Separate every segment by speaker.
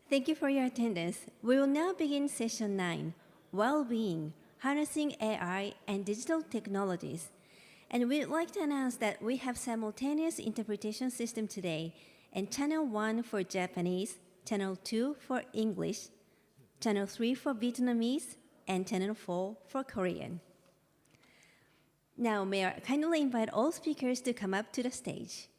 Speaker 1: Thank you for your attendance. We will now begin session 9, Well-being, Harnessing AI and Digital Technologies. And we'd like to announce that we have simultaneous interpretation system today, and channel 1 for Japanese, channel 2 for English, channel 3 for Vietnamese, and channel 4 for Korean. Now, may I kindly invite all speakers to come up to the stage.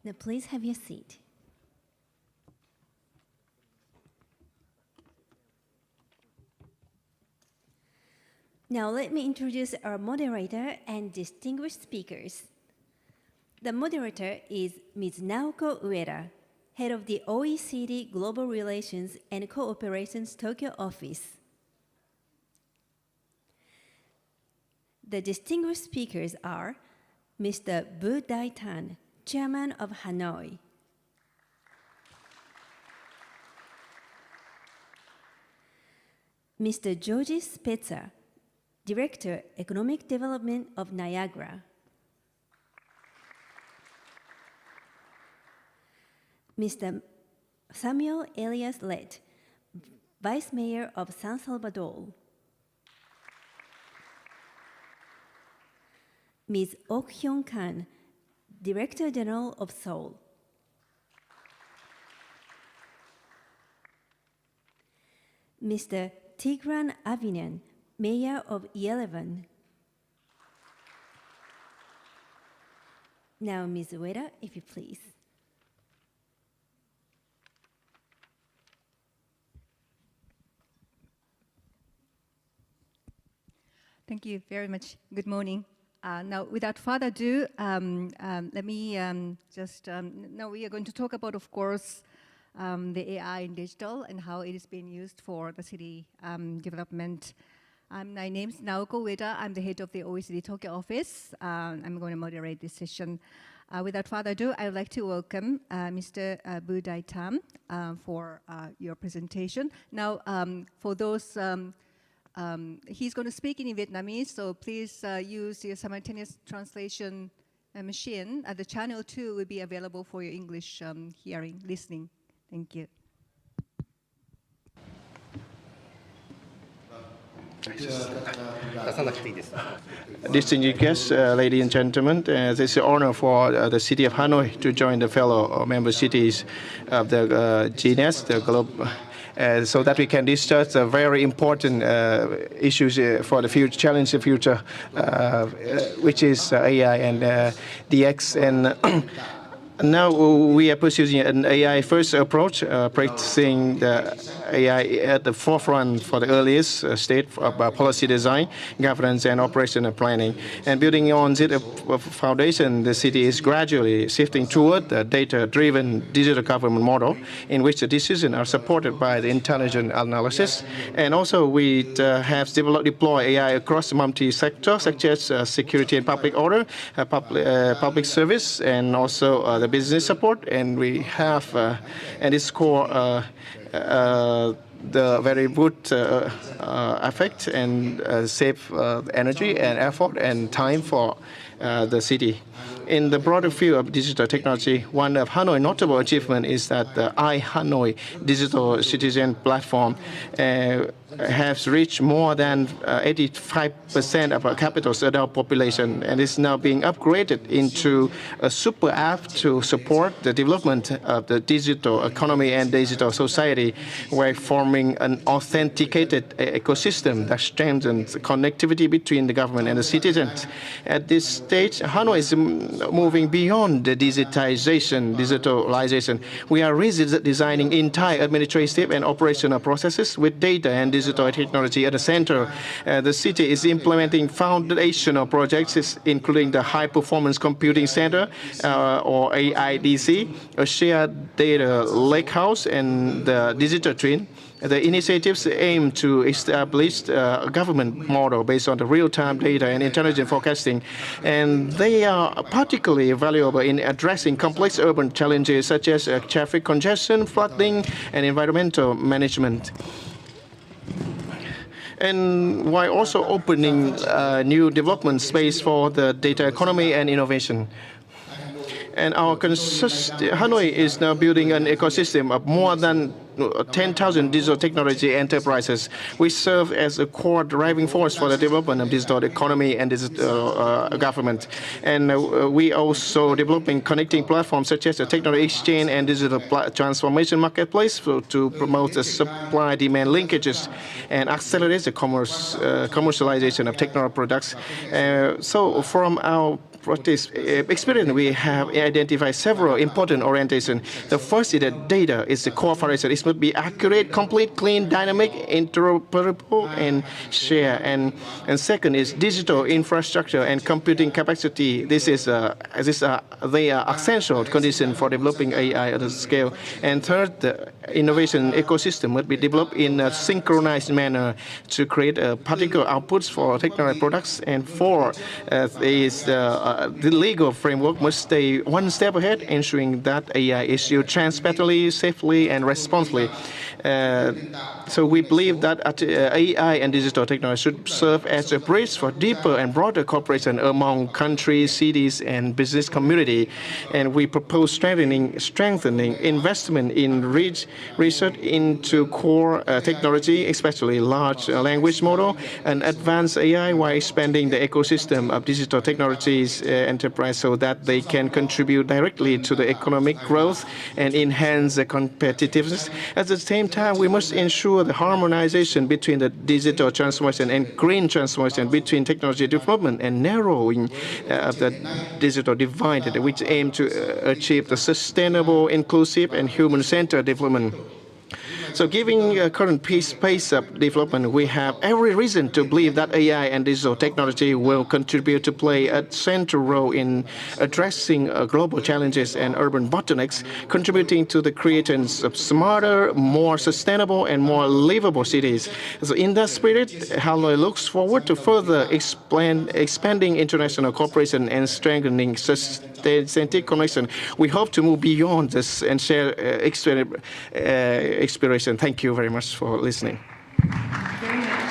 Speaker 1: Now, please have your seat. Now, let me introduce our moderator and distinguished speakers. The moderator is Ms. Naoko Ueda, head of the OECD Global Relations and Cooperations Tokyo office. The distinguished speakers are Mr. Bu Dai-tan, Chairman of Hanoi, Mr. Georgi Spezza, Director, Economic Development of Niagara, Mr. Samuel Elias Lett, Vice Mayor of San Salvador, Ms. Ok Hyun Kan, Director General of Seoul, Mr. Tigran Avinian, Mayor of Yerevan. Now, Ms. Ueda, if you please.
Speaker 2: Thank you very much. Good morning. Now, without further ado, let me now we are going to talk about, of course, the AI in digital and how it is being used for the city development. My name is Naoko Ueda. I'm the head of the OECD Tokyo office. I'm going to moderate this session. Without further ado, I would like to welcome Mr. Bu Dai-tan for your presentation. Now, for those he's going to speak in Vietnamese, so please use your simultaneous translation machine. The channel 2 will be available for your English hearing, listening. Thank you.
Speaker 3: Distinguished guests, ladies and gentlemen, this is an honor for the city of Hanoi to join the fellow member cities of the GNS, the Global. So that we can discuss the very important issues for the future, challenge the future, which is AI and DX. And now we are pursuing an AI-first approach, practicing the AI at the forefront for the earliest state of policy design, governance, and operational planning. And building on this foundation, the city is gradually shifting toward the data-driven digital government model in which the decisions are supported by the intelligent analysis. And also we have deployed AI across multi-sector, such as security and public order, public service, and also the business support. And we have at its core the very good effect and save energy and effort and time for the city. In the broader field of digital technology, one of Hanoi's notable achievement is that the iHanoi digital citizen platform has reached more than 85% of our capital's adult population, and is now being upgraded into a super app to support the development of the digital economy and digital society, while forming an authenticated ecosystem that strengthens the connectivity between the government and the citizens. At this stage, Hanoi is moving beyond the digitalization. We are redesigning entire administrative and operational processes with data and digital technology at the center. The city is implementing foundational projects, including the High Performance Computing Center, or AIDC, a shared data lakehouse, and the digital twin. The initiatives aim to establish a government model based on the real-time data and intelligent forecasting, and they are particularly valuable in addressing complex urban challenges such as traffic congestion, flooding, and environmental management, and while also opening new development space for the data economy and innovation. And Hanoi is now building an ecosystem of more than 10,000 digital technology enterprises, which serve as a core driving force for the development of digital economy and digital government. And we also developing connecting platforms such as the technology exchange and digital transformation marketplace to promote the supply-demand linkages and accelerate the commercialization of technology products. So from our practice experience, we have identified several important orientations. The first is that data is the core foundation. It must be accurate, complete, clean, dynamic, interoperable, and share. And second is digital infrastructure and computing capacity. They are essential conditions for developing AI at a scale. And third, the innovation ecosystem must be developed in a synchronized manner to create particular outputs for technology products. And four is the legal framework must stay one step ahead, ensuring that AI is used transparently, safely, and responsibly. So we believe that AI and digital technology should serve as a bridge for deeper and broader cooperation among countries, cities, and business community. And we propose strengthening investment in research into core technology, especially large language model and advanced AI, while expanding the ecosystem of digital technologies enterprise so that they can contribute directly to the economic growth and enhance the competitiveness. At the same time, we must ensure the harmonization between the digital transformation and green transformation, between technology development and narrowing of the digital divide, which aim to achieve the sustainable, inclusive, and human-centered development. So given current pace of development, we have every reason to believe that AI and digital technology will contribute to play a central role in addressing global challenges and urban bottlenecks, contributing to the creation of smarter, more sustainable, and more livable cities. So in that spirit, Hanoi looks forward to further expanding international cooperation and strengthening scientific connection. We hope to move beyond this and share exploration. Thank you very much for listening.
Speaker 2: Very much.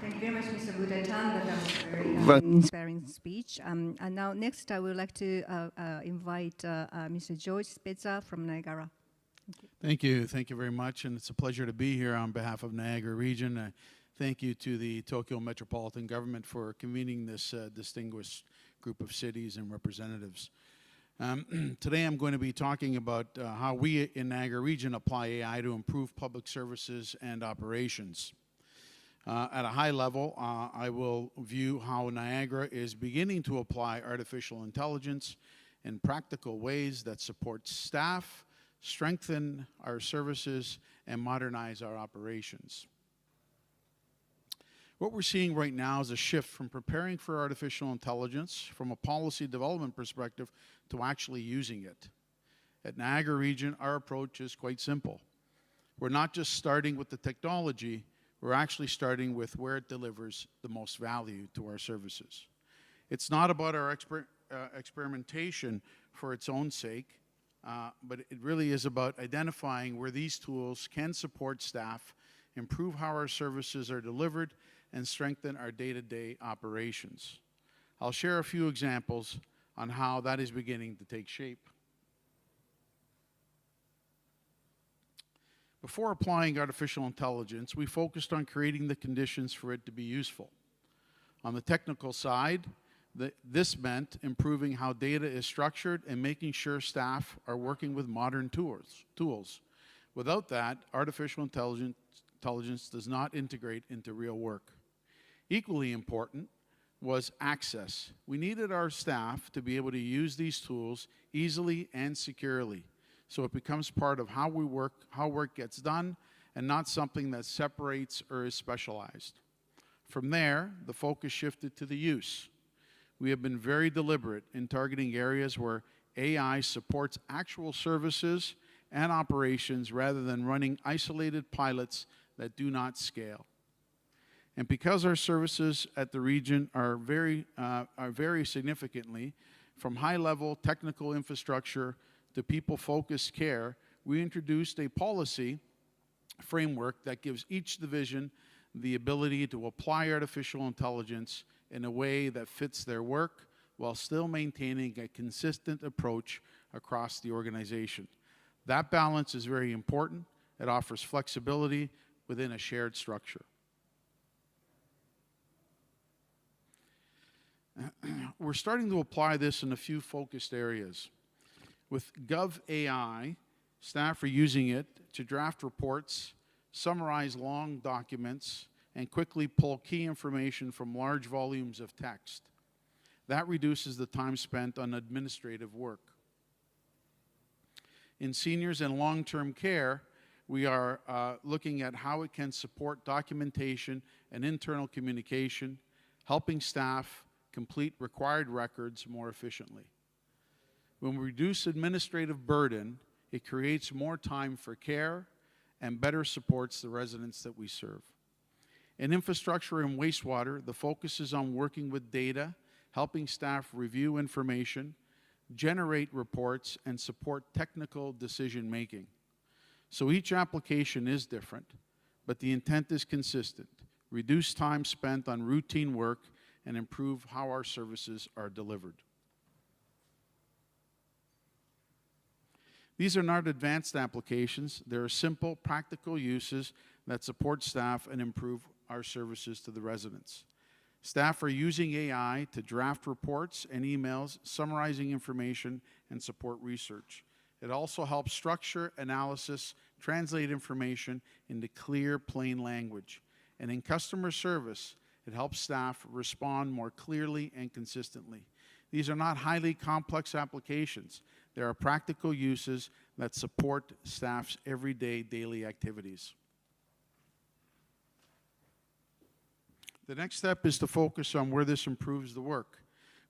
Speaker 2: Thank you very much, Mr. Budatan. That was a very inspiring speech. And now, next, I would like to invite Mr. George Spezza from Niagara.
Speaker 4: Thank you. Thank you very much. And it's a pleasure to be here on behalf of Niagara Region. Thank you to the Tokyo Metropolitan Government for convening this distinguished group of cities and representatives. Today I'm going to be talking about how we in Niagara Region apply AI to improve public services and operations. At a high level, I will view how Niagara is beginning to apply artificial intelligence in practical ways that support staff, strengthen our services, and modernize our operations. What we're seeing right now is a shift from preparing for artificial intelligence from a policy development perspective to actually using it. At Niagara Region, our approach is quite simple. We're not just starting with the technology, we're actually starting with where it delivers the most value to our services. It's not about our experimentation for its own sake, but it really is about identifying where these tools can support staff, improve how our services are delivered, and strengthen our day-to-day operations. I'll share a few examples on how that is beginning to take shape. Before applying artificial intelligence, we focused on creating the conditions for it to be useful. On the technical side, this meant improving how data is structured and making sure staff are working with modern tools. Without that, artificial intelligence does not integrate into real work. Equally important was access. We needed our staff to be able to use these tools easily and securely, so it becomes part of how we work, how work gets done, and not something that separates or is specialized. From there, the focus shifted to the use. We have been very deliberate in targeting areas where AI supports actual services and operations rather than running isolated pilots that do not scale. And because our services at the region are vary significantly, from high-level technical infrastructure to people-focused care, we introduced a policy framework that gives each division the ability to apply artificial intelligence in a way that fits their work while still maintaining a consistent approach across the organization. That balance is very important. It offers flexibility within a shared structure. We're starting to apply this in a few focused areas. With GovAI, staff are using it to draft reports, summarize long documents, and quickly pull key information from large volumes of text. That reduces the time spent on administrative work. In seniors and long-term care, we are looking at how it can support documentation and internal communication, helping staff complete required records more efficiently. When we reduce administrative burden, it creates more time for care and better supports the residents that we serve. In infrastructure and wastewater, the focus is on working with data, helping staff review information, generate reports, and support technical decision-making. So each application is different, but the intent is consistent: reduce time spent on routine work and improve how our services are delivered. These are not advanced applications. They are simple, practical uses that support staff and improve our services to the residents. Staff are using AI to draft reports and emails, summarizing information, and support research. It also helps structure, analysis, translate information into clear, plain language. And in customer service, it helps staff respond more clearly and consistently. These are not highly complex applications. There are practical uses that support staff's everyday, daily activities. The next step is to focus on where this improves the work.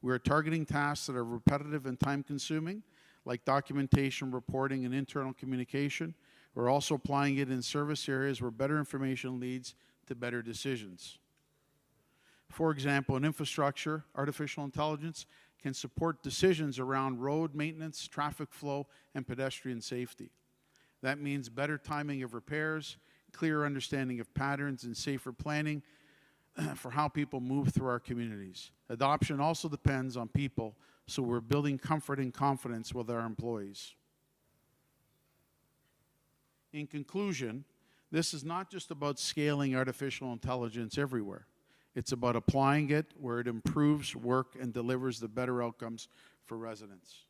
Speaker 4: We are targeting tasks that are repetitive and time-consuming, like documentation, reporting, and internal communication. We're also applying it in service areas where better information leads to better decisions. For example, in infrastructure, artificial intelligence can support decisions around road maintenance, traffic flow, and pedestrian safety. That means better timing of repairs, clearer understanding of patterns, and safer planning for how people move through our communities. Adoption also depends on people, so we're building comfort and confidence with our employees. In conclusion, this is not just about scaling artificial intelligence everywhere. It's about applying it where it improves work and delivers the better outcomes for residents.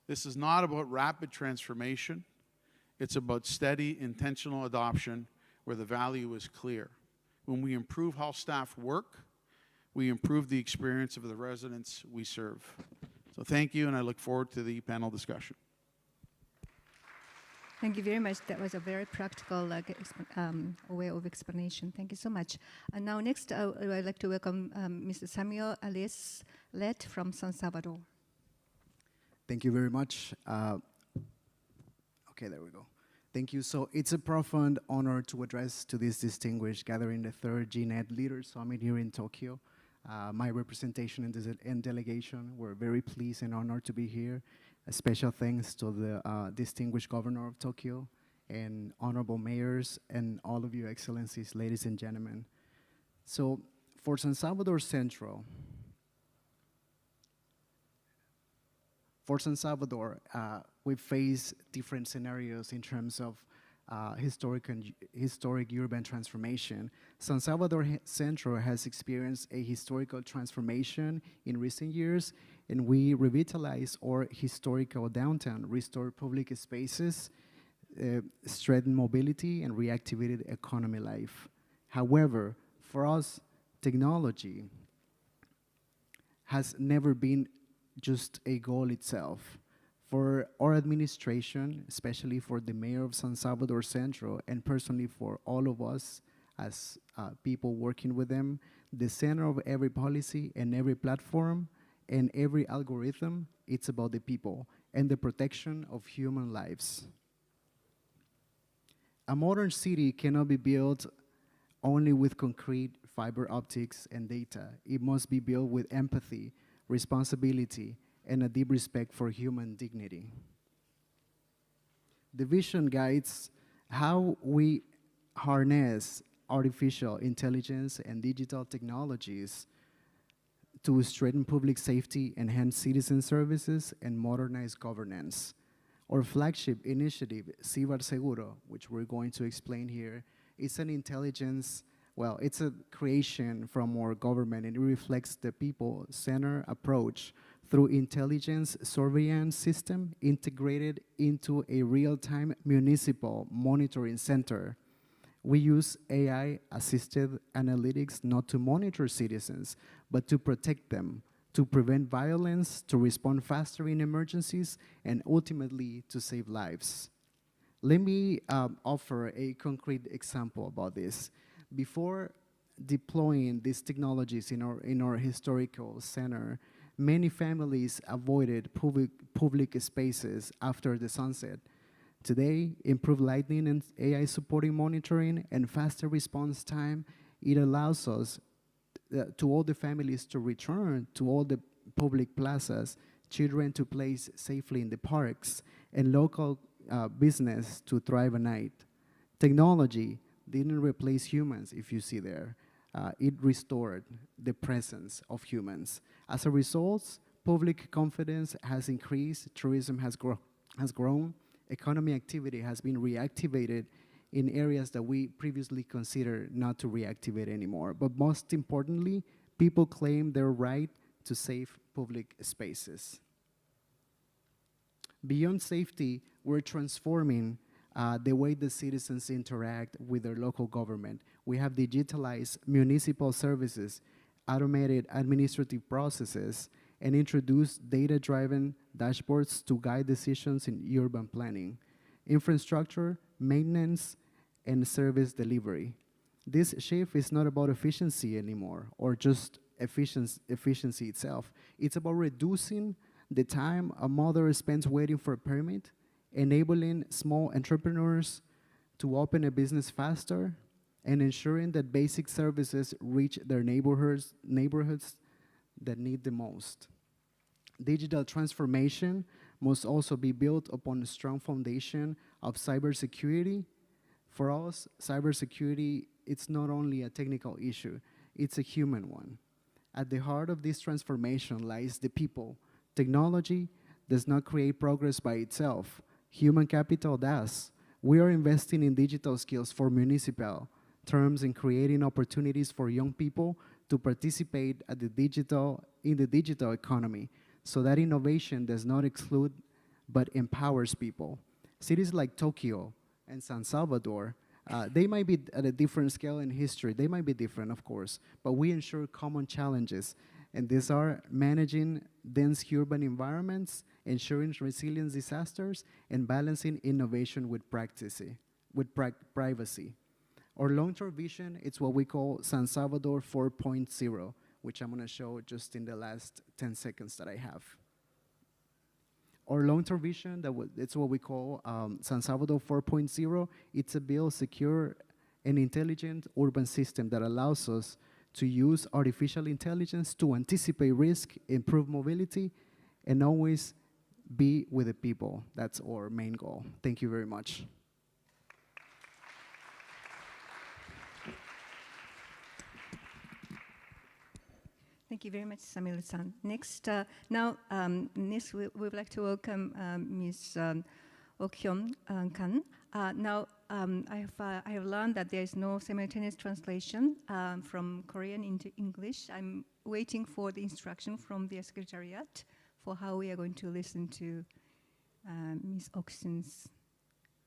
Speaker 4: This is not about rapid transformation. It's about steady, intentional adoption where the value is clear. When we improve how staff work, we improve the experience of the residents we serve. So thank you, and I look forward to the panel discussion.
Speaker 2: Thank you very much. That was a very practical way of explanation. Thank you so much. And now next, I'd like to welcome Mr. Samuel Alice Lett from San Salvador.
Speaker 5: Thank you very much. Okay, there we go. Thank you. So it's a profound honor to address to this distinguished gathering, the third GNET Leaders Summit here in Tokyo. My representation and delegation, we're very pleased and honored to be here. A special thanks to the distinguished governor of Tokyo and honorable mayors and all of you excellencies, ladies and gentlemen. So for San Salvador Central, we face different scenarios in terms of historic urban transformation. San Salvador Central has experienced a historical transformation in recent years, and we revitalized our historical downtown, restored public spaces, strengthened mobility, and reactivated economy life. However, for us, technology has never been just a goal itself. For our administration, especially for the mayor of San Salvador Central, and personally for all of us as people working with them, the center of every policy and every platform and every algorithm, it's about the people and the protection of human lives. A modern city cannot be built only with concrete, fiber optics, and data. It must be built with empathy, responsibility, and a deep respect for human dignity. The vision guides how we harness artificial intelligence and digital technologies to strengthen public safety, enhance citizen services, and modernize governance. Our flagship initiative, Cibar Seguro, which we're going to explain here, is an intelligence, well, it's a creation from our government, and it reflects the people-centered approach through intelligence surveillance system integrated into a real-time municipal monitoring center. We use AI-assisted analytics not to monitor citizens, but to protect them, to prevent violence, to respond faster in emergencies, and ultimately to save lives. Let me offer a concrete example about this. Before deploying these technologies in our historical center, many families avoided public spaces after the sunset. Today, improved lighting and AI supporting monitoring and faster response time, it allows us to all the families to return to all the public plazas, children to play safely in the parks, and local business to thrive at night. Technology didn't replace humans, if you see there. It restored the presence of humans. As a result, public confidence has increased, tourism has grown, economic activity has been reactivated in areas that we previously considered not to reactivate anymore. But most importantly, people claim their right to safe public spaces. Beyond safety, we're transforming the way the citizens interact with their local government. We have digitalized municipal services, automated administrative processes, and introduced data-driven dashboards to guide decisions in urban planning, infrastructure, maintenance, and service delivery. This shift is not about efficiency anymore, or just efficiency itself. It's about reducing the time a mother spends waiting for a permit, enabling small entrepreneurs to open a business faster, and ensuring that basic services reach their neighborhoods that need the most. Digital transformation must also be built upon a strong foundation of cybersecurity. For us, cybersecurity, it's not only a technical issue, it's a human one. At the heart of this transformation lies the people. Technology does not create progress by itself. Human capital does. We are investing in digital skills for municipal terms and creating opportunities for young people to participate in the digital economy, so that innovation does not exclude but empowers people. Cities like Tokyo and San Salvador, they might be at a different scale in history. They might be different, of course, but we ensure common challenges. And these are managing dense urban environments, ensuring resilient disasters, and balancing innovation with privacy. Our long-term vision is what we call San Salvador 4.0, which I'm going to show just in the last 10 seconds that I have. Our long-term vision, it's what we call San Salvador 4.0. It's a build, secure, and intelligent urban system that allows us to use artificial intelligence to anticipate risk, improve mobility, and always be with the people. That's our main goal. Thank you very much.
Speaker 2: Thank you very much, Samuel-san. Next, next we would like to welcome Ms. Ok-hyun Kan. I have learned that there is no simultaneous translation from Korean into English. I'm waiting for the instruction from the Secretariat for how we are going to listen to Ms. Ok-hyun's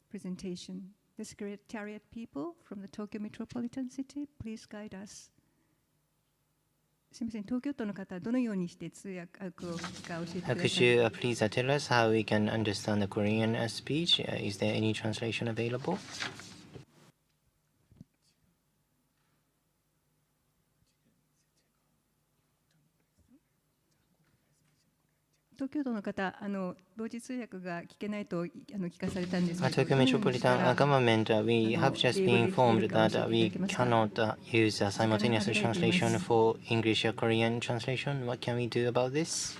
Speaker 2: presentation. The Secretariat people from the Tokyo Metropolitan City, please guide us. すみません、東京都の方はどのようにして通訳か教えてください。
Speaker 6: Could you please tell us how we can understand the Korean speech? Is there any translation available?
Speaker 2: 東京都の方、同時通訳が聞けないと聞かされたんですけ
Speaker 6: At
Speaker 2: ど、
Speaker 6: Tokyo Metropolitan Government, we have just been informed that we cannot use simultaneous translation for English or Korean translation. What can we do about this?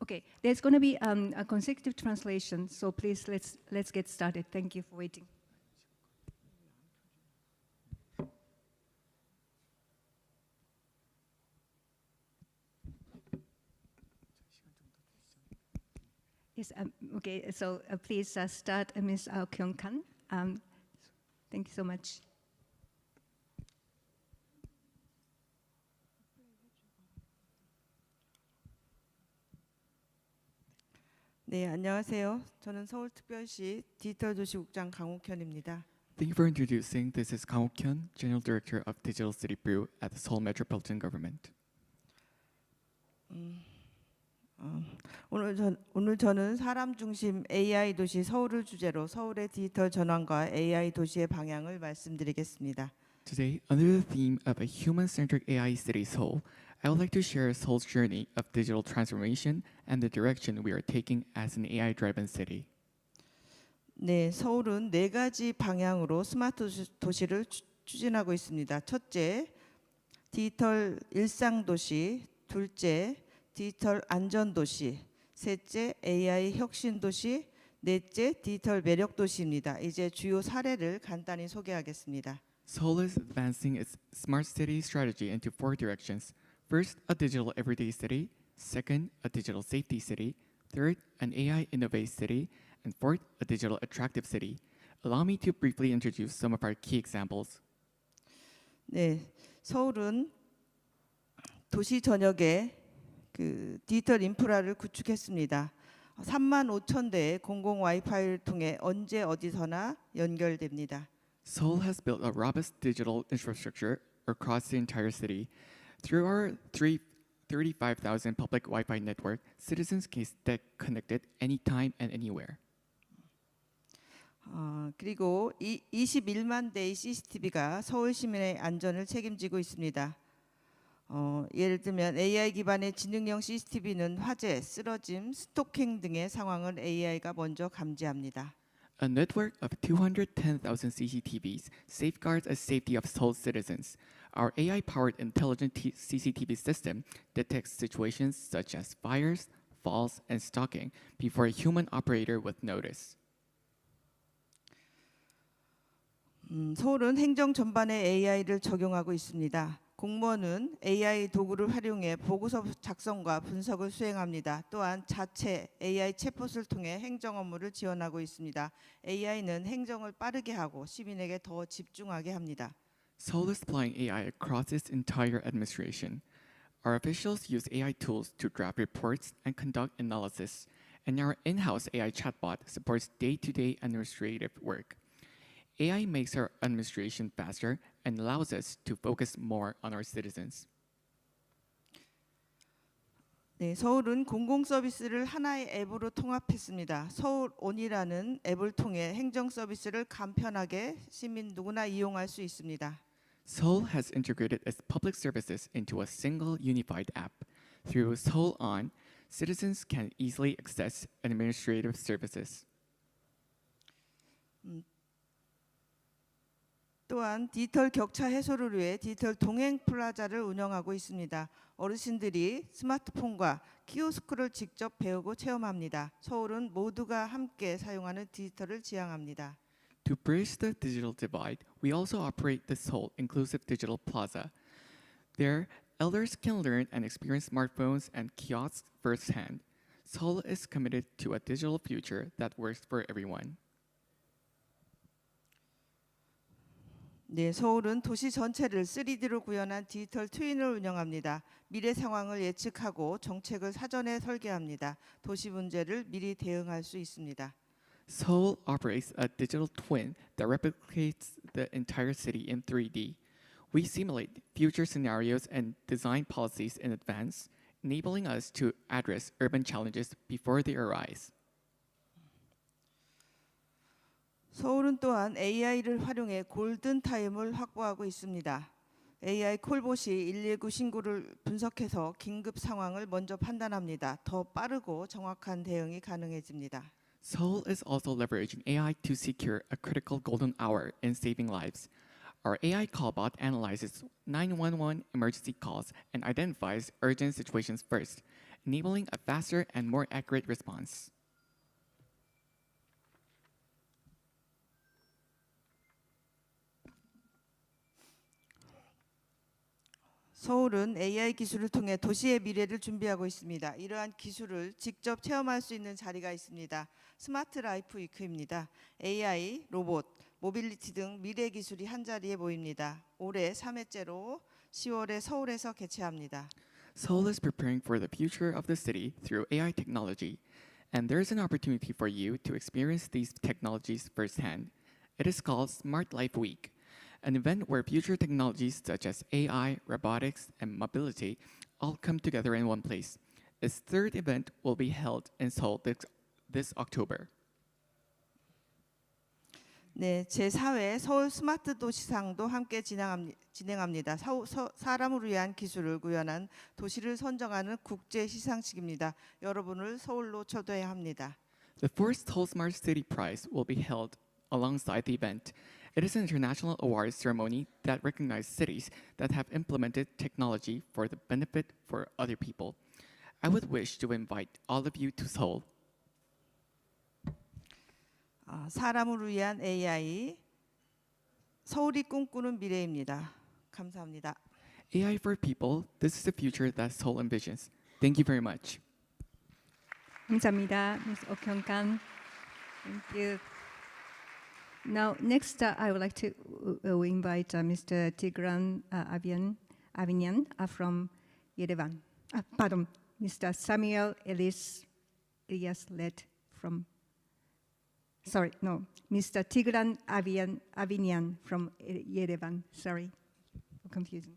Speaker 2: Okay, there's going to be a consecutive translation, so please let's get started. Thank you for waiting. Yes, okay, so please start, Ms. Kyung-kan. Thank you so much.
Speaker 7: 네, 안녕하세요. 저는 서울특별시 디지털도시국장 강욱현입니다.
Speaker 8: Thank you for introducing. This is Kang Hyun, General Director of Digital City Brew at the Seoul Metropolitan Government.
Speaker 7: 오늘 저는 사람 중심 AI 도시 서울을 주제로 서울의 디지털 전환과 AI 도시의 방향을 말씀드리겠습니다.
Speaker 8: Today, under the theme of a human-centric AI city Seoul, I would like to share Seoul's journey of digital transformation and the direction we are taking as an AI-driven city.
Speaker 7: 네, 서울은 네 가지 방향으로 스마트 도시를 추진하고 있습니다. 첫째, 디지털 일상 도시, 둘째, 디지털 안전 도시, 셋째, AI 혁신 도시, 넷째, 디지털 매력 도시입니다. 이제 주요 사례를 간단히 소개하겠습니다.
Speaker 8: Seoul is advancing its smart city strategy into four directions. First, a digital everyday city. Second, a digital safety city. Third, an AI innovative city. And fourth, a digital attractive city. Allow me to briefly introduce some of our key examples.
Speaker 7: 네, 서울은 도시 전역에 디지털 인프라를 구축했습니다. 35,000대의 공공 와이파이를 통해 언제 어디서나 연결됩니다.
Speaker 8: Seoul has built a robust digital infrastructure across the entire city. Through our 35,000 public Wi-Fi network, citizens can stay connected anytime and anywhere.
Speaker 7: 그리고 21만 대의 CCTV가 서울 시민의 안전을 책임지고 있습니다. 예를 들면 AI 기반의 지능형 CCTV는 화재, 쓰러짐, 스토킹 등의 상황을 AI가 먼저 감지합니다.
Speaker 8: A network of 210,000 CCTVs safeguards the safety of Seoul's citizens. Our AI-powered intelligent CCTV system detects situations such as fires, falls, and stalking before a human operator would notice.
Speaker 7: 서울은 행정 전반에 AI를 적용하고 있습니다. 공무원은 AI 도구를 활용해 보고서 작성과 분석을 수행합니다. 또한 자체 AI 챗봇을 통해 행정 업무를 지원하고 있습니다. AI는 행정을 빠르게 하고 시민에게 더 집중하게 합니다.
Speaker 8: Seoul is applying AI across its entire administration. Our officials use AI tools to draft reports and conduct analysis, and our in-house AI chatbot supports day-to-day administrative work. AI makes our administration faster and allows us to focus more on our citizens.
Speaker 7: 네, 서울은 공공 서비스를 하나의 앱으로 통합했습니다. 서울온이라는 앱을 통해 행정 서비스를 간편하게 시민 누구나 이용할 수 있습니다.
Speaker 8: Seoul has integrated its public services into a single unified app. Through Seoul On, citizens can easily access administrative services.
Speaker 7: 또한 디지털 격차 해소를 위해 디지털 동행 플라자를 운영하고 있습니다. 어르신들이 스마트폰과 키오스크를 직접 배우고 체험합니다. 서울은 모두가 함께 사용하는 디지털을 지향합니다.
Speaker 8: To bridge the digital divide, we also operate the Seoul Inclusive Digital Plaza. There, elders can learn and experience smartphones and kiosks firsthand. Seoul is committed to a digital future that works for everyone.
Speaker 7: 네, 서울은 도시 전체를 3D로 구현한 디지털 트윈을 운영합니다. 미래 상황을 예측하고 정책을 사전에 설계합니다. 도시 문제를 미리 대응할 수 있습니다.
Speaker 8: Seoul operates a digital twin that replicates the entire city in 3D. We simulate future scenarios and design policies in advance, enabling us to address urban challenges before they arise.
Speaker 7: 서울은 또한 AI를 활용해 골든 타임을 확보하고 있습니다. AI 콜봇이 119 신고를 분석해서 긴급 상황을 먼저 판단합니다. 더 빠르고 정확한 대응이 가능해집니다.
Speaker 8: Seoul is also leveraging AI to secure a critical golden hour in saving lives. Our AI callbot analyzes 911 emergency calls and identifies urgent situations first, enabling a faster and more accurate response.
Speaker 7: 서울은 AI 기술을 통해 도시의 미래를 준비하고 있습니다. 이러한 기술을 직접 체험할 수 있는 자리가 있습니다. 스마트 라이프 위크입니다. AI, 로봇, 모빌리티 등 미래 기술이 한자리에 모입니다. 올해 3회째로 10월에 서울에서 개최합니다.
Speaker 8: Seoul is preparing for the future of the city through AI technology, and there is an opportunity for you to experience these technologies firsthand. It is called Smart Life Week, an event where future technologies such as AI, robotics, and mobility all come together in one place. Its third event will be held in Seoul this October.
Speaker 7: 네, 제4회 서울 스마트 도시상도 함께 진행합니다. 사람을 위한 기술을 구현한 도시를 선정하는 국제 시상식입니다. 여러분을 서울로 초대합니다.
Speaker 8: The fourth Seoul Smart City Prize will be held alongside the event. It is an international awards ceremony that recognizes cities that have implemented technology for the benefit for other people. I would wish to invite all of you to Seoul.
Speaker 7: 사람을 위한 AI, 서울이 꿈꾸는 미래입니다. 감사합니다.
Speaker 8: AI for people, this is the future that Seoul envisions. Thank you very much.
Speaker 2: 감사합니다, Ms. Okyung-kan. Thank you. Now, next, I would like to invite Mr. Tigran Avinian from Yerevan. Pardon, Mr. Samuel Elias Led from. Sorry, no, Mr. Tigran Avinian from Yerevan. Sorry for confusion.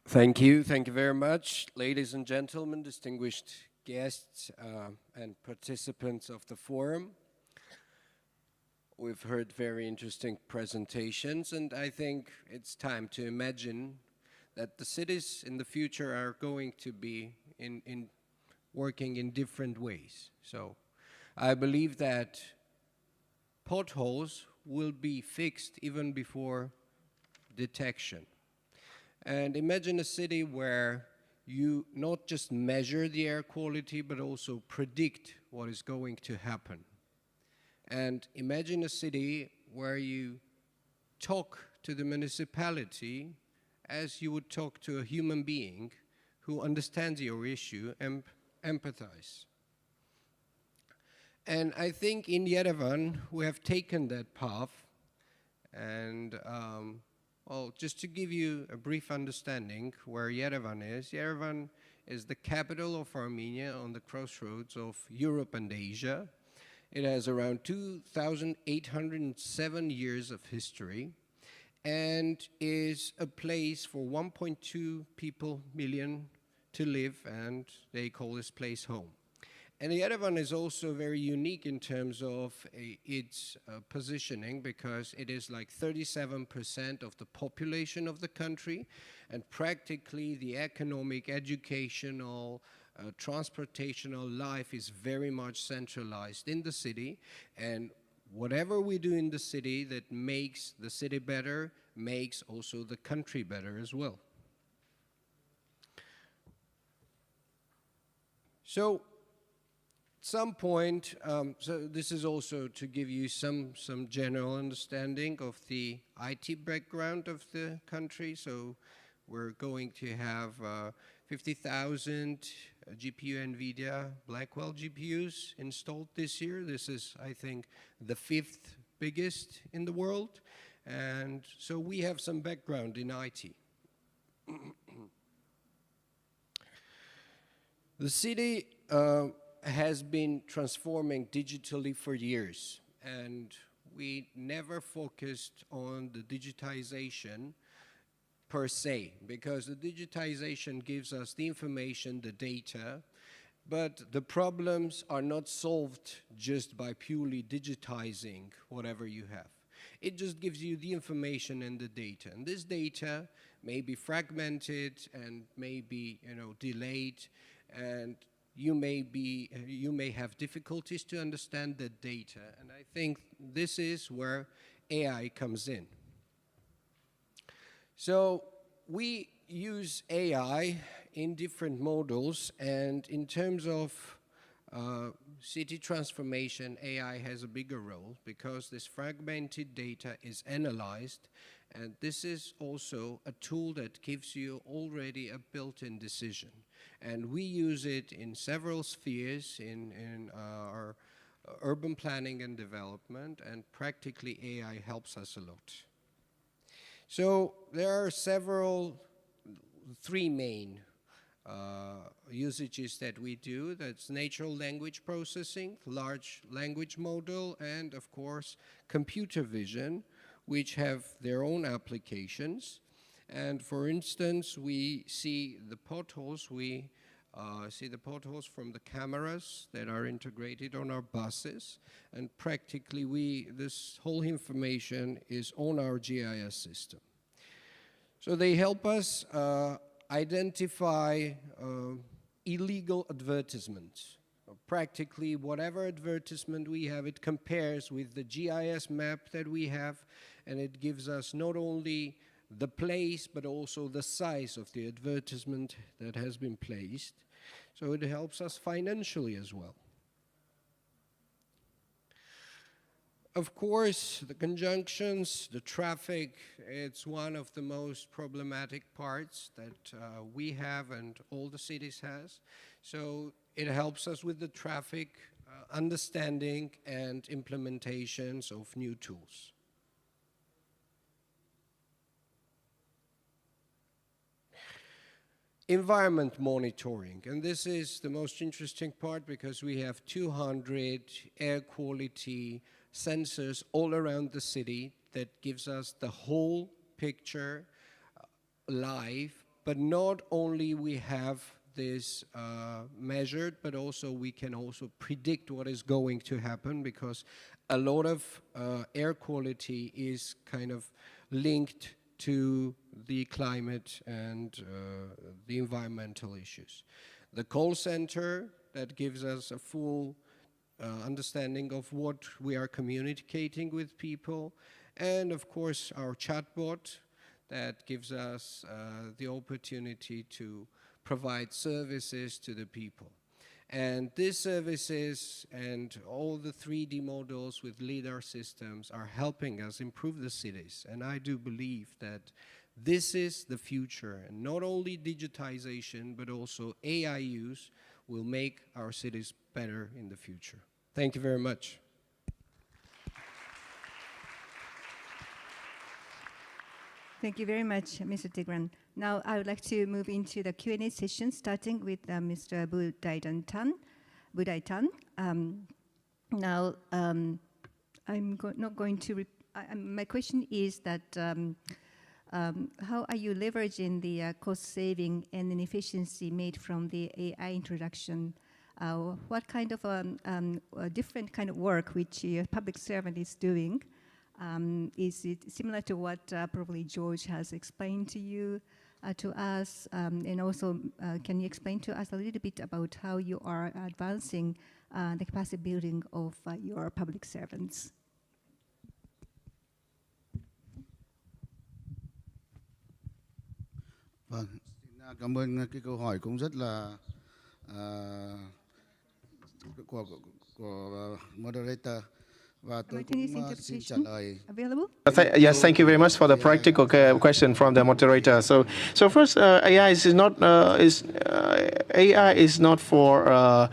Speaker 9: Thank you very much, ladies and gentlemen, distinguished guests and participants of the forum. We've heard very interesting presentations, and I think it's time to imagine that the cities in the future are going to be working in different ways. So I believe that potholes will be fixed even before detection. And imagine a city where you not just measure the air quality, but also predict what is going to happen. And imagine a city where you talk to the municipality as you would talk to a human being who understands your issue and empathize. And I think in Yerevan, we have taken that path. And well, just to give you a brief understanding where Yerevan is the capital of Armenia on the crossroads of Europe and Asia. It has around 2,807 years of history and is a place for 1.2 million to live, and they call this place home. And Yerevan is also very unique in terms of its positioning, because it is like 37% of the population of the country, and practically the economic, educational, transportational life is very much centralized in the city, and whatever we do in the city that makes the city better makes also the country better as well. So at some point, so this is also to give you some general understanding of the IT background of the country. So we're going to have 50,000 GPU NVIDIA Blackwell GPUs installed this year. This is, I think, the 5th biggest in the world. And so we have some background in IT. The city has been transforming digitally for years, and we never focused on the digitization per se, because the digitization gives us the information, the data, but the problems are not solved just by purely digitizing whatever you have. It just gives you the information and the data, and this data may be fragmented and may be, delayed, and you may have difficulties to understand the data, and I think this is where AI comes in. So we use AI in different models, and in terms of city transformation, AI has a bigger role because this fragmented data is analyzed, and this is also a tool that gives you already a built-in decision. And we use it in several spheres in our urban planning and development, and practically AI helps us a lot. So there are three main usages that we do. That's natural language processing, large language model, and of course computer vision, which have their own applications. And for instance, we see the potholes. We see the potholes from the cameras that are integrated on our buses, and practically this whole information is on our GIS system. So they help us identify illegal advertisements. Practically whatever advertisement we have, it compares with the GIS map that we have, and it gives us not only the place but also the size of the advertisement that has been placed. So it helps us financially as well. Of course, the conjunctions, the traffic, it's one of the most problematic parts that we have and all the cities has. So it helps us with the traffic understanding and implementations of new tools. Environment monitoring, and this is the most interesting part because we have 200 air quality sensors all around the city that gives us the whole picture live, but not only we have this measured, but also we can also predict what is going to happen, because a lot of air quality is kind of linked to the climate and the environmental issues. The call center that gives us a full understanding of what we are communicating with people, and of course our chatbot that gives us the opportunity to provide services to the people. And these services and all the 3D models with LiDAR systems are helping us improve the cities. And I do believe that this is the future. And not only digitization, but also AI use will make our cities better in the future. Thank you very much.
Speaker 2: Thank you very much, Mr. Tigran. Now I would like to move into the Q&A session, starting with Mr. Budai Tan. Now, I'm not going to. My question is that how are you leveraging the cost saving and efficiency made from the AI introduction? What kind of different kind of work which a public servant is doing? Is it similar to what probably George has explained to you, to us? And also, can you explain to us a little bit about how you are advancing the capacity building of your public servants?
Speaker 10: Vâng, xin cảm ơn cái câu hỏi cũng rất là của moderator. và tôi
Speaker 2: Simultaneous
Speaker 10: cũng xin trả
Speaker 2: interpretation
Speaker 10: lời.
Speaker 2: available?
Speaker 3: Yes, thank you very much for the practical question from the moderator. So first, AI is not for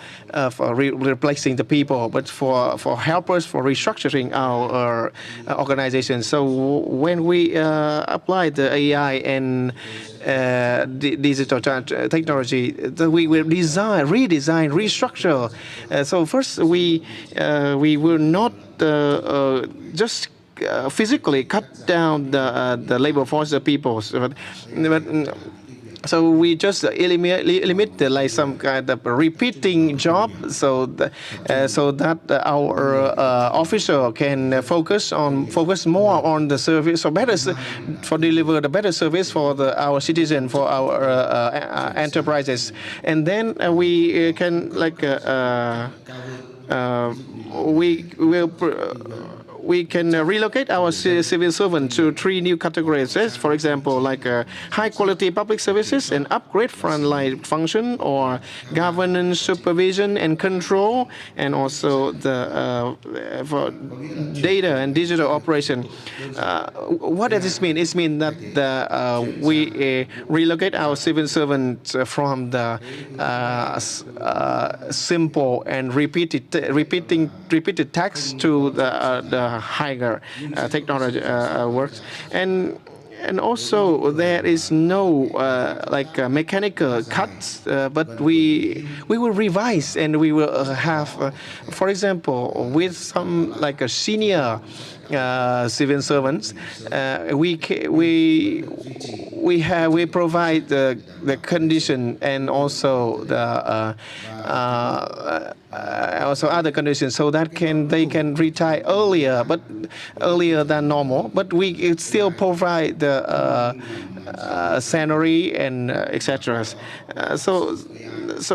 Speaker 3: replacing the people, but for helpers for restructuring our organization. So when we apply the AI and digital technology, we will redesign, restructure. So first, we will not just physically cut down the labor force of people. So we just eliminate like some kind of repeating job, so that our officer can focus more on the service, or better for deliver the better service for our citizen, for our enterprises, and then we can we can relocate our civil servants to 3 new categories. For example, like high quality public services and upgrade frontline function, or governance, supervision and control, and also the for data and digital operation. What does this mean? It means that we relocate our civil servants from the simple and repeated tasks to the higher technology works, and also there is no mechanical cuts, but we will revise, and we will have, for example, with some like a senior civil servants, we provide the condition, and also the also other conditions, so that they can retire earlier than normal, but we still provide the salary and etc. So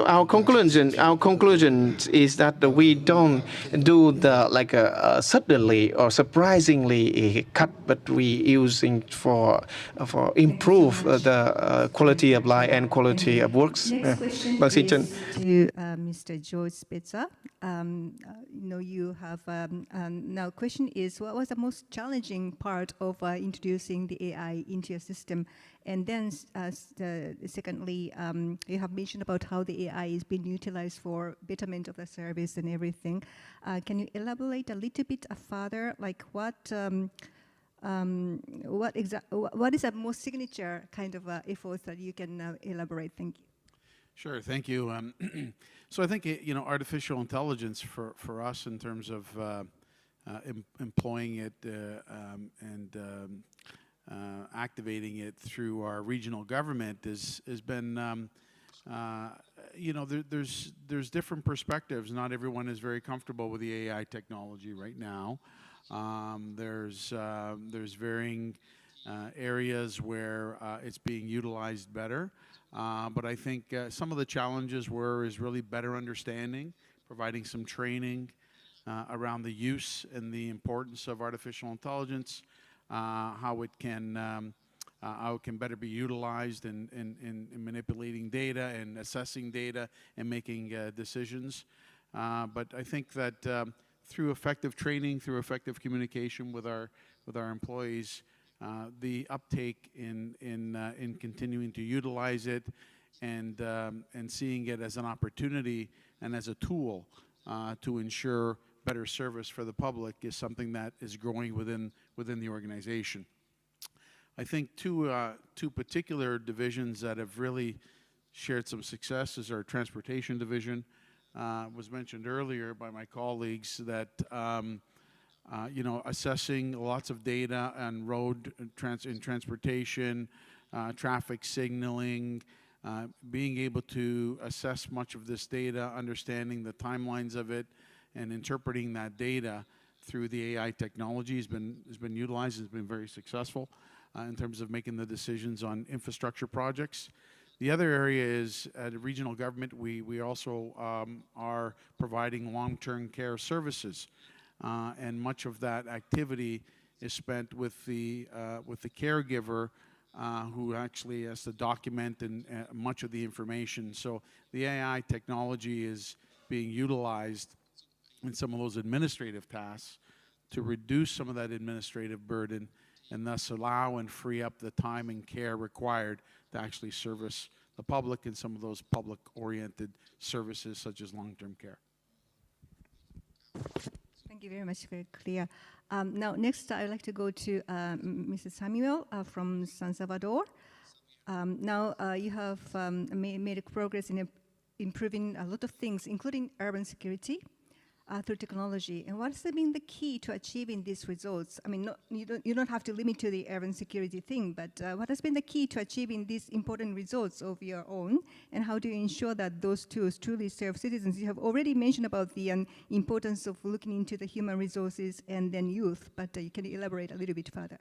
Speaker 3: our conclusion is that we don't do the suddenly or surprisingly cut, but we using for improve the quality of life and quality of works.
Speaker 2: Next question
Speaker 3: Vâng, xin chân.
Speaker 2: is to Mr. George Spitzer. You have now. Question is, what was the most challenging part of introducing the AI into your system? And then, secondly, you have mentioned about how the AI is being utilized for betterment of the service and everything. Can you elaborate a little bit further, like what is the most signature kind of efforts that you can elaborate? Thank you.
Speaker 4: Sure, thank you. So I think artificial intelligence for us in terms of employing it and activating it through our regional government has been there's different perspectives. Not everyone is very comfortable with the AI technology right now. There's varying areas where it's being utilized better. But I think some of the challenges is really better understanding, providing some training around the use and the importance of artificial intelligence, how it can better be utilized in manipulating data and assessing data and making decisions. But I think that through effective training, through effective communication with our employees, the uptake in continuing to utilize it and seeing it as an opportunity and as a tool to ensure better service for the public is something that is growing within the organization. I think two particular divisions that have really shared some success is our transportation division. Was mentioned earlier by my colleagues that assessing lots of data on road in transportation, traffic signaling, being able to assess much of this data, understanding the timelines of it, and interpreting that data through the AI technology has been utilized, has been very successful in terms of making the decisions on infrastructure projects. The other area is at a regional government, we also are providing long-term care services, and much of that activity is spent with the caregiver who actually has to document and much of the information. So the AI technology is being utilized in some of those administrative tasks to reduce some of that administrative burden and thus allow and free up the time and care required to actually service the public and some of those public-oriented services such as long-term care.
Speaker 2: Thank you very much, very clear. Now, next, I'd like to go to Mrs. Samuel from San Salvador. Now, you have made progress in improving a lot of things, including urban security through technology. And what has been the key to achieving these results? I mean, you don't have to limit to the urban security thing, but what has been the key to achieving these important results of your own? And how do you ensure that those tools truly serve citizens? You have already mentioned about the importance of looking into the human resources and then youth, but you can elaborate a little bit further.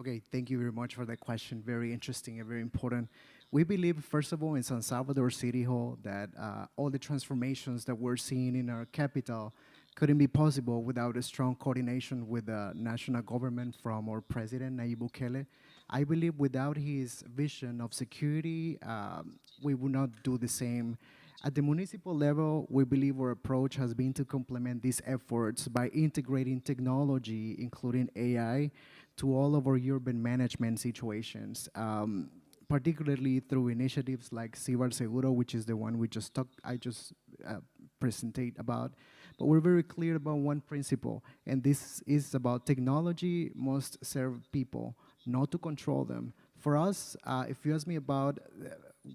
Speaker 5: Okay, thank you very much for that question. Very interesting and very important. We believe, first of all, in San Salvador City Hall, that all the transformations that we're seeing in our capital couldn't be possible without a strong coordination with the national government from our president, Nayib Bukele. I believe without his vision of security, we would not do the same. At the municipal level, we believe our approach has been to complement these efforts by integrating technology, including AI, to all of our urban management situations. Particularly through initiatives like Cibar Seguro, which is the one I just presented about. But we're very clear about one principle, and this is about technology must serve people, not to control them. For us, if you ask me about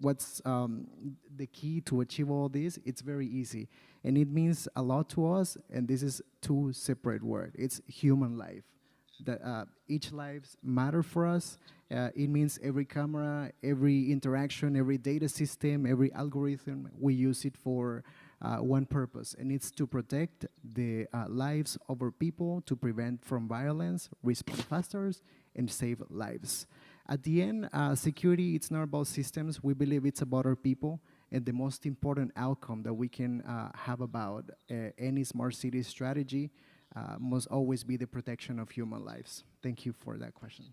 Speaker 5: what's the key to achieve all this, it's very easy. And it means a lot to us, and this is two separate words. It's human life. That each lives matter for us. It means every camera, every interaction, every data system, every algorithm, we use it for one purpose, and it's to protect the lives of our people, to prevent from violence, respond faster, and save lives. At the end, security, it's not about systems. We believe it's about our people, and the most important outcome that we can have about any smart city strategy must always be the protection of human lives. Thank you for that question.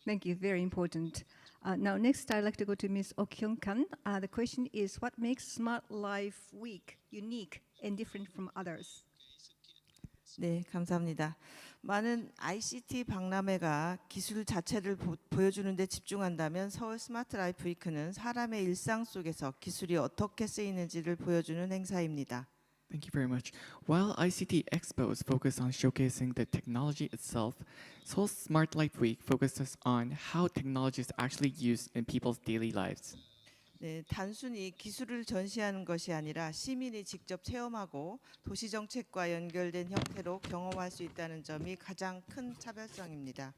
Speaker 2: Thank you, very important. Now, next, I'd like to go to Ms. Ok-Hyun Kan. The question is, what makes Smart Life Week unique and different from others?
Speaker 7: 네, 감사합니다. 많은 ICT 박람회가 기술 자체를 보여주는 데 집중한다면 서울 스마트 라이프 위크는 사람의 일상 속에서 기술이 어떻게 쓰이는지를 보여주는 행사입니다.
Speaker 8: Thank you very much. While ICT Expos focus on showcasing the technology itself, Seoul Smart Life Week focuses on how technology is actually used in people's daily lives.
Speaker 7: 네, 단순히 기술을 전시하는 것이 아니라 시민이 직접 체험하고 도시 정책과 연결된 형태로 경험할 수 있다는 점이 가장 큰 차별성입니다.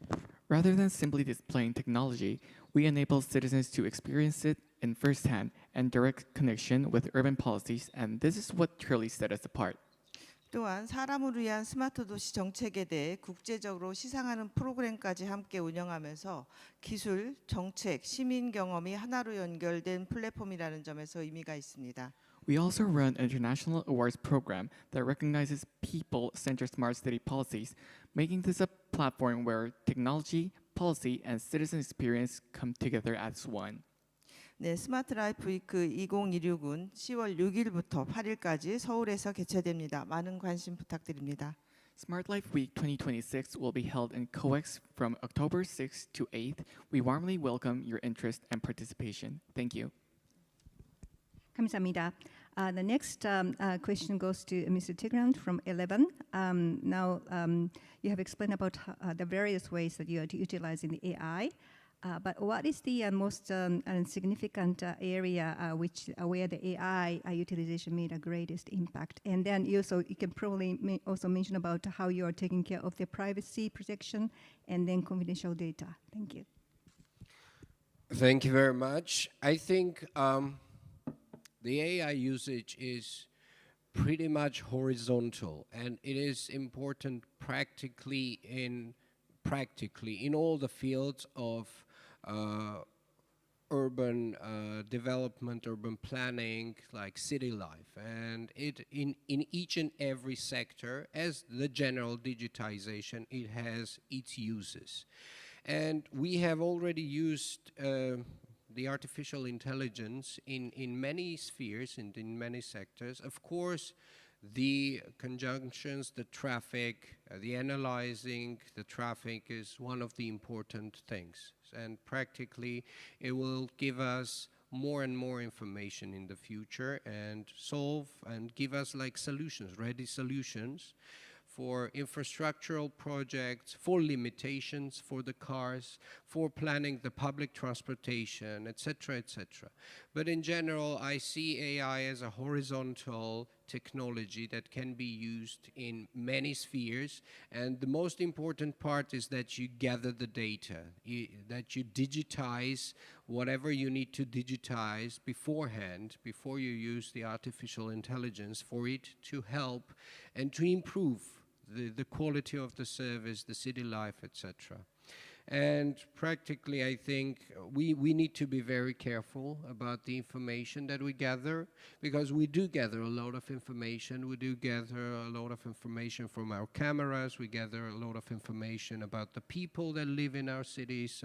Speaker 8: Rather than simply displaying technology, we enable citizens to experience it in firsthand and direct connection with urban policies, and this is what truly set us apart.
Speaker 7: 또한 사람을 위한 스마트 도시 정책에 대해 국제적으로 시상하는 프로그램까지 함께 운영하면서 기술, 정책, 시민 경험이 하나로 연결된 플랫폼이라는 점에서 의미가 있습니다.
Speaker 8: We also run an international awards program that recognizes people-centered smart city policies, making this a platform where technology, policy, and citizen experience come together as one.
Speaker 7: 네, 스마트 라이프 위크 2016은 10월 6일부터 8일까지 서울에서 개최됩니다. 많은 관심 부탁드립니다.
Speaker 8: Smart Life Week 2026 will be held in COEX from October 6th to 8th. We warmly welcome your interest and participation. Thank you.
Speaker 2: 감사합니다. The next question goes to Mr. Tigran from 11. Now, you have explained about the various ways that you are utilizing the AI. But what is the most significant area where the AI utilization made a greatest impact? And then you can probably also mention about how you are taking care of the privacy protection and then confidential data. Thank you.
Speaker 9: Thank you very much. I think the AI usage is pretty much horizontal, and it is important practically in all the fields of urban development, urban planning, like city life, and in each and every sector, as the general digitization, it has its uses. And we have already used the artificial intelligence in many spheres and in many sectors. Of course, The conjunctions, the traffic, the analyzing the traffic is one of the important things. And practically, it will give us more and more information in the future and solve and give us like solutions, ready solutions for infrastructural projects, for limitations for the cars, for planning the public transportation, etc., etc. But in general, I see AI as a horizontal technology that can be used in many spheres, and the most important part is that you gather the data, that you digitize whatever you need to digitize beforehand, before you use the artificial intelligence for it to help and to improve the quality of the service, the city life, etc. And practically, I think we need to be very careful about the information that we gather, because we do gather a lot of information. We do gather a lot of information from our cameras. We gather a lot of information about the people that live in our cities,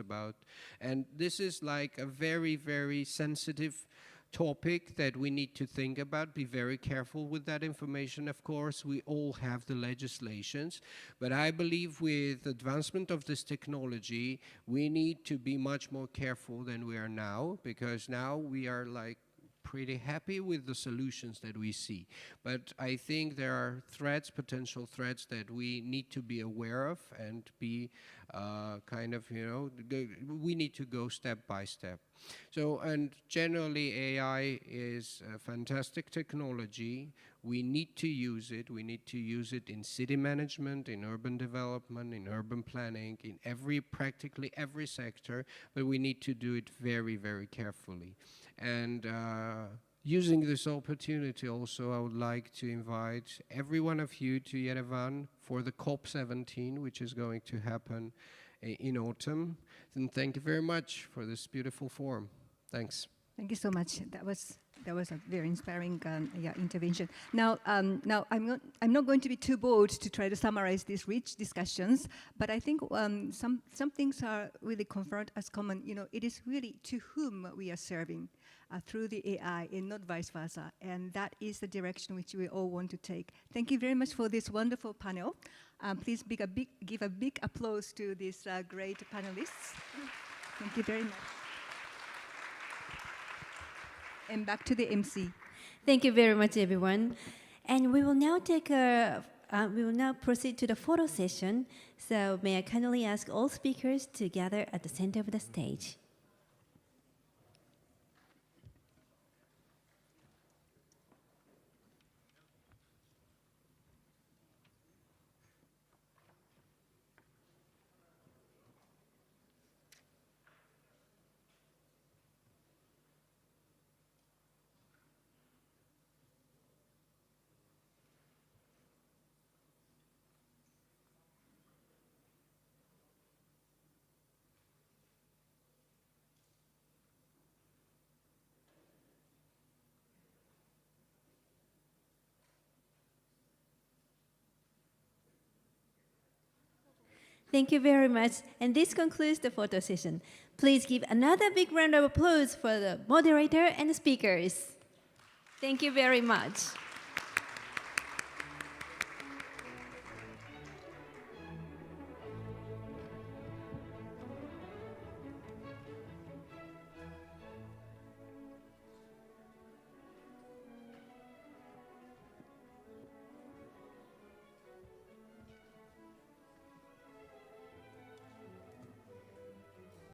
Speaker 9: and this is like a very, very sensitive topic that we need to think about, be very careful with that information. Of course, we all have the legislations, but I believe with advancement of this technology, we need to be much more careful than we are now, because now we are like pretty happy with the solutions that we see. But I think there are threats, potential threats, that we need to be aware of and be we need to go step by step. So, and generally AI is a fantastic technology. We need to use it. We need to use it in city management, in urban development, in urban planning, in practically every sector, but we need to do it very, very carefully. And using this opportunity also, I would like to invite every one of you to Yerevan for the COP17, which is going to happen in autumn. And thank you very much for this beautiful forum. Thanks.
Speaker 2: Thank you so much. That was a very inspiring intervention. Now, I'm not going to be too bold to try to summarize these rich discussions, but I think some things are really confirmed as common. You know, it is really to whom we are serving through the AI, and not vice versa. And that is the direction which we all want to take. Thank you very much for this wonderful panel. Please give a big applause to these great panelists. Thank you very much. And back to the MC.
Speaker 1: Thank you very much, everyone. And we will now proceed to the photo session. So may I kindly ask all speakers to gather at the center of the stage. Thank you very much. And this concludes the photo session. Please give another big round of applause for the moderator and the speakers. Thank you very much.